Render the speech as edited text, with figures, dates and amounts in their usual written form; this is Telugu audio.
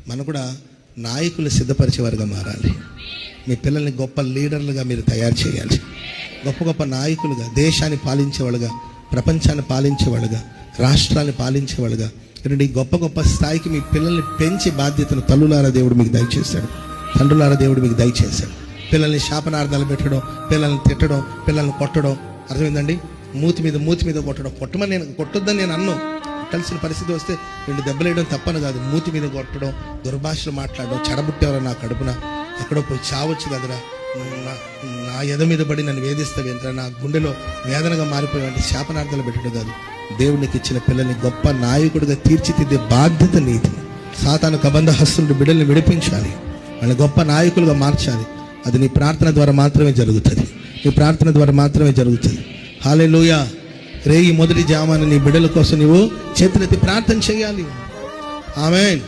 మనం కూడా నాయకులు సిద్ధపరిచేవారుగా మారాలి. మీ పిల్లల్ని గొప్ప లీడర్లుగా మీరు తయారు చేయాలి. గొప్ప గొప్ప నాయకులుగా, దేశాన్ని పాలించేవాళ్ళుగా, ప్రపంచాన్ని పాలించేవాళ్ళుగా, రాష్ట్రాన్ని పాలించేవాళ్ళుగా ఈ గొప్ప గొప్ప స్థాయికి మీ పిల్లల్ని పెంచి బాధ్యతను తల్లులారా దేవుడు మీకు దయచేశాడు, తండ్రులారా దేవుడు మీకు దయచేశాడు. పిల్లల్ని శాపనార్థాలు పెట్టడం, పిల్లల్ని తిట్టడం, పిల్లల్ని కొట్టడం, అర్థమైందండి? మూతి మీద కొట్టమని నేను కొట్టొద్దని నేను అన్ను. కలిసిన పరిస్థితి వస్తే 2 దెబ్బలు వేయడం తప్పని కాదు. మూతి మీద కొట్టడం, దుర్భాషలు మాట్లాడడం, చెడబుట్టేవారు నా కడుపున ఎక్కడో పోయి చావచ్చు కదరా, నా ఎద మీద పడి నన్ను వేధిస్తావేంట్రా, నా గుండెలో వేదనగా మారిపోయేవంటి శాపనార్థాలు పెట్టడం కాదు. దేవునికి ఇచ్చిన పిల్లల్ని గొప్ప నాయకుడిగా తీర్చిదిద్దే బాధ్యత నీది. సాతాను కబంధ హస్తులు బిడ్డల్ని విడిపించాలి, వాళ్ళని గొప్ప నాయకులుగా మార్చాలి. అది నీ ప్రార్థన ద్వారా మాత్రమే జరుగుతుంది. నీ ప్రార్థన ద్వారా మాత్రమే జరుగుతుంది. హల్లెలూయా. రేయి మొదటి జామాన నీ బిడ్డల కోసం నువ్వు చేతులెత్తి ప్రార్థన చేయాలి. ఆమేన్.